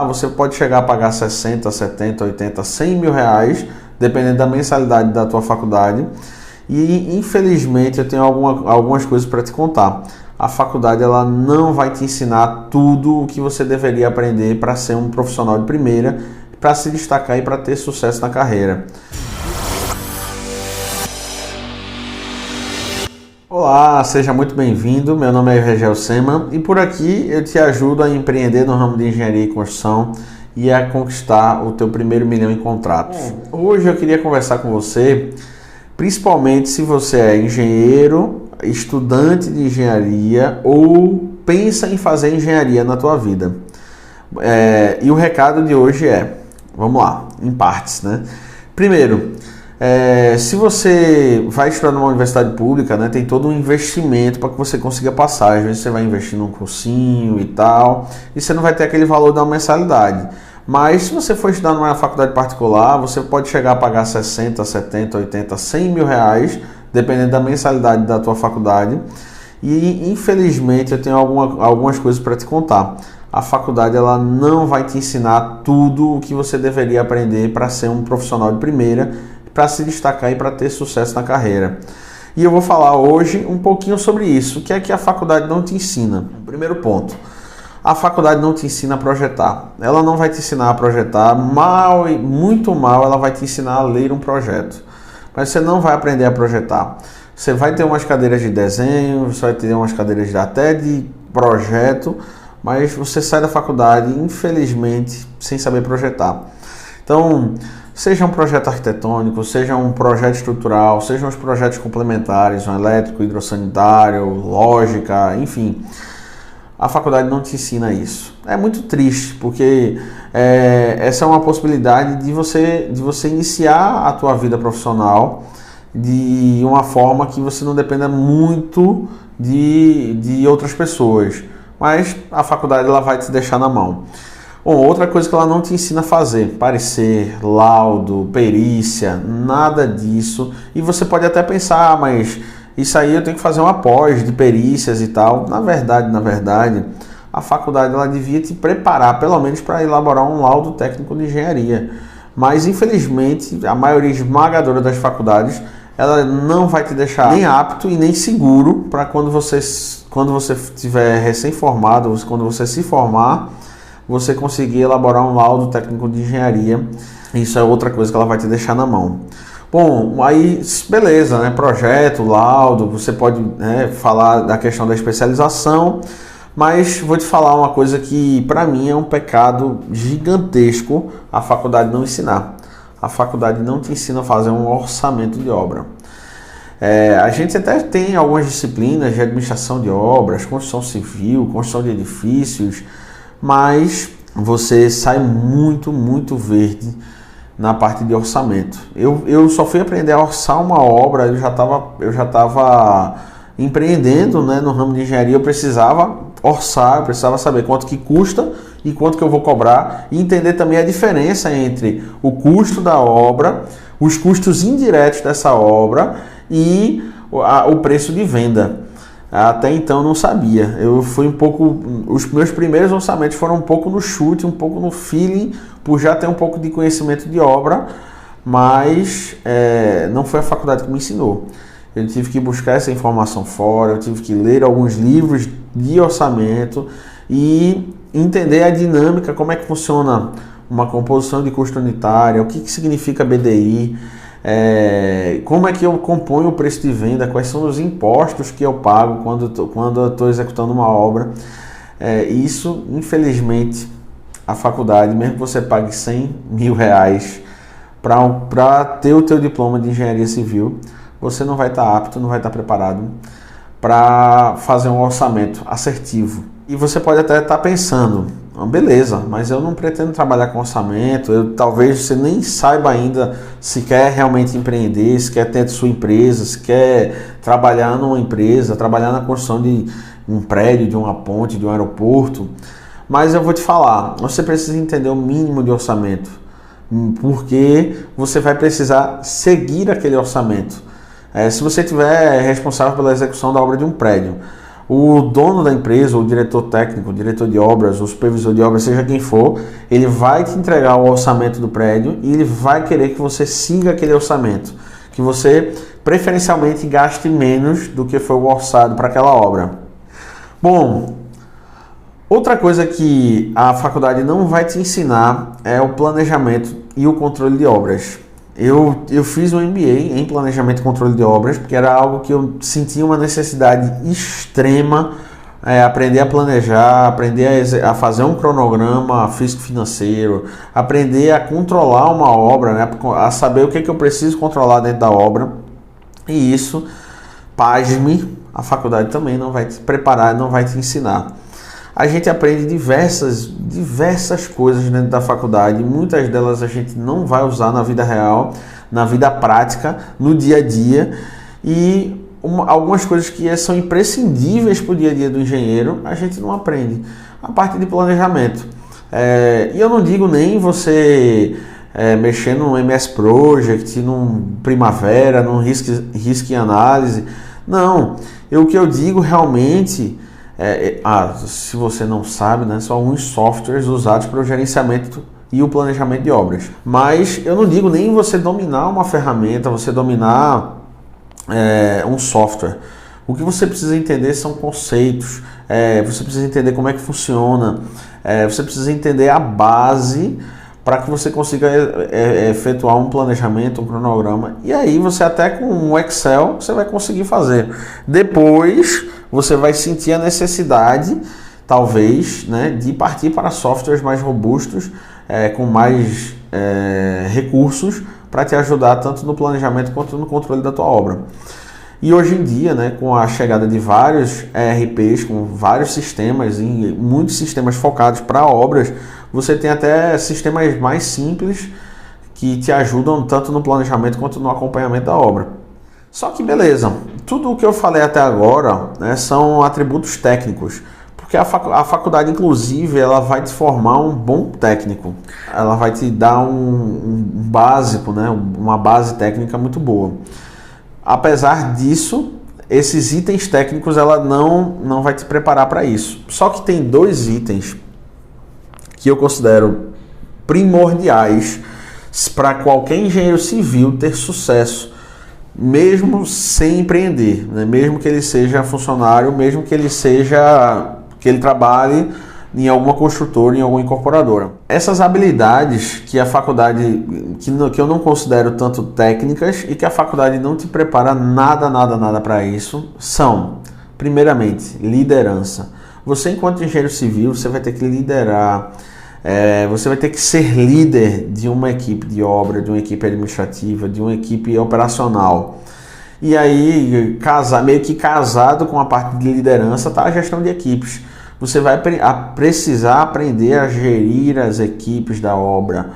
Você pode chegar a pagar 60, 70, 80, 100 mil reais, dependendo da mensalidade da tua faculdade. E infelizmente eu tenho algumas coisas para te contar. A faculdade ela não vai te ensinar tudo o que você deveria aprender para ser um profissional de primeira, para se destacar e para ter sucesso na carreira. Olá, seja muito bem-vindo. Meu nome é Regel Sema e por aqui eu te ajudo a empreender no ramo de engenharia e construção e a conquistar o teu primeiro milhão em contratos. Hoje eu queria conversar com você, principalmente se você é engenheiro, estudante de engenharia ou pensa em fazer engenharia na tua vida. E o recado de hoje vamos lá, em partes, né? Primeiro, se você vai estudar numa universidade pública, né, tem todo um investimento para que você consiga passar. Às vezes você vai investir num cursinho e tal, e você não vai ter aquele valor da mensalidade. Mas se você for estudar numa faculdade particular, você pode chegar a pagar 60, 70, 80, 100 mil reais, dependendo da mensalidade da tua faculdade. E infelizmente eu tenho algumas coisas para te contar. A faculdade ela não vai te ensinar tudo o que você deveria aprender para ser um profissional de primeira, para se destacar e para ter sucesso na carreira. E eu vou falar hoje um pouquinho sobre isso, o que é que a faculdade não te ensina. Primeiro ponto, a faculdade não te ensina a projetar. Ela não vai te ensinar a projetar, mal e muito mal ela vai te ensinar a ler um projeto. Mas você não vai aprender a projetar. Você vai ter umas cadeiras de desenho, você vai ter umas cadeiras até de projeto, mas você sai da faculdade, infelizmente, sem saber projetar. Então, seja um projeto arquitetônico, seja um projeto estrutural, sejam os projetos complementares, um elétrico, hidrossanitário, lógica, enfim, a faculdade não te ensina isso. É muito triste, porque essa é uma possibilidade de você iniciar a tua vida profissional de uma forma que você não dependa muito de outras pessoas, mas a faculdade ela vai te deixar na mão. Bom, outra coisa que ela não te ensina a fazer, parecer, laudo, perícia, nada disso. E você pode até pensar, mas isso aí eu tenho que fazer uma pós de perícias e tal. Na verdade, a faculdade ela devia te preparar, pelo menos para elaborar um laudo técnico de engenharia. Mas infelizmente, a maioria esmagadora das faculdades, ela não vai te deixar nem apto e nem seguro para quando você estiver recém-formado, quando você se formar, você conseguir elaborar um laudo técnico de engenharia. Isso é outra coisa que ela vai te deixar na mão. Bom, aí beleza, né? Projeto, laudo, você pode falar da questão da especialização, mas vou te falar uma coisa que para mim é um pecado gigantesco a faculdade não ensinar. A faculdade não te ensina a fazer um orçamento de obra. A gente até tem algumas disciplinas de administração de obras, construção civil, construção de edifícios, mas você sai muito verde na parte de orçamento. Eu só fui aprender a orçar uma obra, eu já estava empreendendo, né, no ramo de engenharia. Eu precisava orçar, eu precisava saber quanto que custa e quanto que eu vou cobrar, e entender também a diferença entre o custo da obra, os custos indiretos dessa obra e o preço de venda. Até então eu não sabia. Os meus primeiros orçamentos foram um pouco no chute, um pouco no feeling, por já ter um pouco de conhecimento de obra, mas não foi a faculdade que me ensinou. Eu tive que buscar essa informação fora, eu tive que ler alguns livros de orçamento e entender a dinâmica, como é que funciona uma composição de custo unitária, o que significa BDI, como é que eu componho o preço de venda, quais são os impostos que eu pago quando eu estou executando uma obra. Isso, infelizmente, a faculdade, mesmo que você pague 100 mil reais para ter o teu diploma de engenharia civil, você não vai estar apto, não vai estar preparado para fazer um orçamento assertivo. E você pode até estar pensando, beleza, mas eu não pretendo trabalhar com orçamento, talvez você nem saiba ainda se quer realmente empreender, se quer ter sua empresa, se quer trabalhar numa empresa, trabalhar na construção de um prédio, de uma ponte, de um aeroporto. Mas eu vou te falar, você precisa entender o mínimo de orçamento, porque você vai precisar seguir aquele orçamento. Se você estiver responsável pela execução da obra de um prédio, O dono da empresa, o diretor técnico, o diretor de obras, o supervisor de obras, seja quem for, ele vai te entregar o orçamento do prédio e ele vai querer que você siga aquele orçamento, que você preferencialmente gaste menos do que foi o orçado para aquela obra. Bom, outra coisa que a faculdade não vai te ensinar é o planejamento e o controle de obras. Eu fiz um MBA em planejamento e controle de obras, porque era algo que eu sentia uma necessidade extrema, aprender a planejar, aprender a fazer um cronograma físico-financeiro, aprender a controlar uma obra, né, a saber o que eu preciso controlar dentro da obra. E isso, pasme, a faculdade também não vai te preparar, não vai te ensinar. A gente aprende diversas coisas dentro da faculdade, muitas delas a gente não vai usar na vida real, na vida prática, no dia a dia, e algumas coisas que são imprescindíveis para o dia a dia do engenheiro, a gente não aprende. A parte de planejamento. E eu não digo nem você mexer no MS Project, num Primavera, num Risk Análise. Não, o que eu digo realmente... se você não sabe, né, são alguns softwares usados para o gerenciamento e o planejamento de obras. Mas eu não digo nem você dominar uma ferramenta, você dominar um software. O que você precisa entender são conceitos, você precisa entender como é que funciona, você precisa entender a base para que você consiga efetuar um planejamento, um cronograma. E aí você até com um Excel você vai conseguir fazer. Depois você vai sentir a necessidade, talvez, né, de partir para softwares mais robustos, com mais recursos para te ajudar tanto no planejamento quanto no controle da tua obra. E hoje em dia, né, com a chegada de vários ERPs, com vários sistemas e muitos sistemas focados para obras, você tem até sistemas mais simples que te ajudam tanto no planejamento quanto no acompanhamento da obra. Só que beleza, tudo o que eu falei até agora, né, são atributos técnicos, porque a faculdade, inclusive, ela vai te formar um bom técnico, ela vai te dar um básico, né, uma base técnica muito boa. Apesar disso, esses itens técnicos ela não vai te preparar para isso. Só que tem dois itens que eu considero primordiais para qualquer engenheiro civil ter sucesso, mesmo sem empreender, né? Mesmo que ele seja funcionário, mesmo que ele trabalhe em alguma construtora, em alguma incorporadora. Essas habilidades que a faculdade, que eu não considero tanto técnicas e que a faculdade não te prepara nada para isso, são, primeiramente, liderança. Você, enquanto engenheiro civil, você vai ter que liderar, você vai ter que ser líder de uma equipe de obra, de uma equipe administrativa, de uma equipe operacional. E aí, meio que casado com a parte de liderança, está a gestão de equipes. Você vai precisar aprender a gerir as equipes da obra.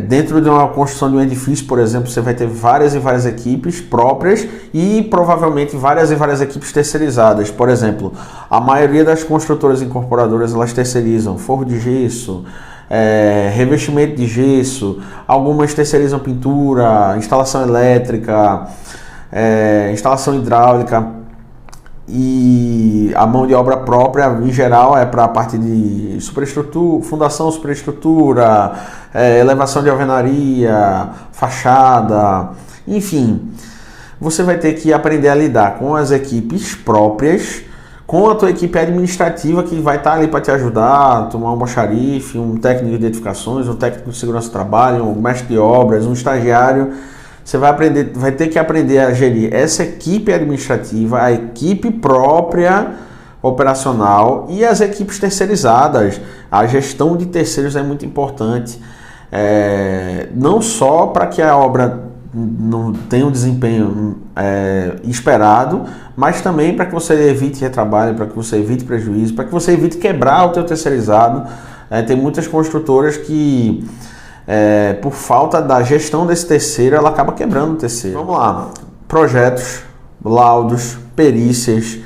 Dentro de uma construção de um edifício, por exemplo, você vai ter várias e várias equipes próprias e provavelmente várias e várias equipes terceirizadas. Por exemplo, a maioria das construtoras incorporadoras, elas terceirizam forro de gesso, revestimento de gesso, algumas terceirizam pintura, instalação elétrica, instalação hidráulica. E a mão de obra própria, em geral, é para a parte de superestrutura, fundação, superestrutura, elevação de alvenaria, fachada, enfim. Você vai ter que aprender a lidar com as equipes próprias, com a tua equipe administrativa que vai estar ali para te ajudar, tomar um almoxarife, um técnico de edificações, um técnico de segurança do trabalho, um mestre de obras, um estagiário. Você vai ter que aprender a gerir essa equipe administrativa, a equipe própria operacional e as equipes terceirizadas. A gestão de terceiros é muito importante, não só para que a obra não tenha um desempenho esperado, mas também para que você evite retrabalho, para que você evite prejuízo, para que você evite quebrar o teu terceirizado. Tem muitas construtoras que... por falta da gestão desse terceiro, ela acaba quebrando o terceiro. Vamos lá, projetos, laudos, perícias,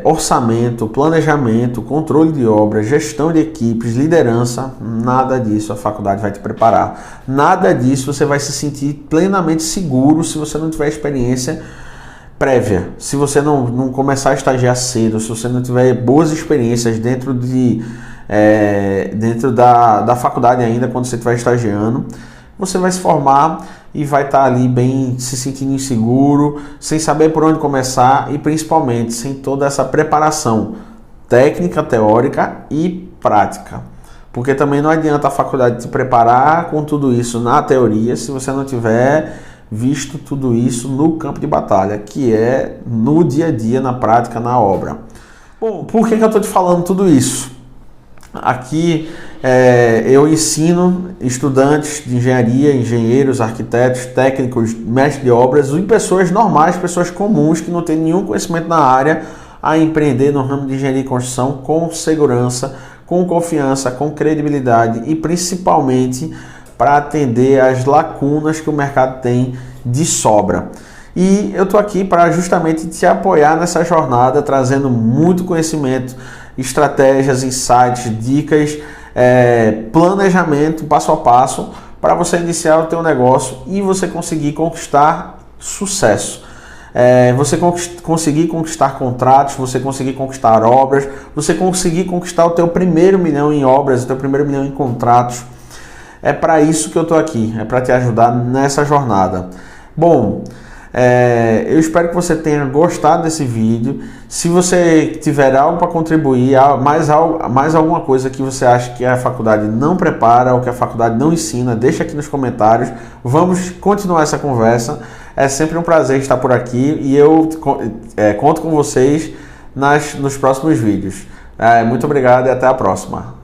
orçamento, planejamento, controle de obras, gestão de equipes, liderança, nada disso a faculdade vai te preparar. Nada disso você vai se sentir plenamente seguro se você não tiver experiência prévia. Se você não começar a estagiar cedo, se você não tiver boas experiências dentro da faculdade ainda, quando você estiver estagiando, você vai se formar e vai estar ali bem se sentindo inseguro, sem saber por onde começar e principalmente sem toda essa preparação técnica, teórica e prática. Porque também não adianta a faculdade te preparar com tudo isso na teoria se você não tiver visto tudo isso no campo de batalha, que é no dia a dia, na prática, na obra. Bom, por que eu estou te falando tudo isso? Aqui eu ensino estudantes de engenharia, engenheiros, arquitetos, técnicos, mestres de obras e pessoas normais, pessoas comuns que não têm nenhum conhecimento na área, a empreender no ramo de engenharia e construção com segurança, com confiança, com credibilidade e principalmente para atender às lacunas que o mercado tem de sobra. E eu estou aqui para justamente te apoiar nessa jornada, trazendo muito conhecimento, estratégias, insights, dicas, planejamento passo a passo para você iniciar o teu negócio e você conseguir conquistar sucesso. Você conseguir conquistar contratos, você conseguir conquistar obras, você conseguir conquistar o teu primeiro milhão em obras, o teu primeiro milhão em contratos. É para isso que eu estou aqui, é para te ajudar nessa jornada. Bom, eu espero que você tenha gostado desse vídeo. Se você tiver algo para contribuir, mais alguma coisa que você acha que a faculdade não prepara ou que a faculdade não ensina, deixa aqui nos comentários. Vamos continuar essa conversa. É sempre um prazer estar por aqui e eu conto com vocês nos próximos vídeos. Muito obrigado e até a próxima.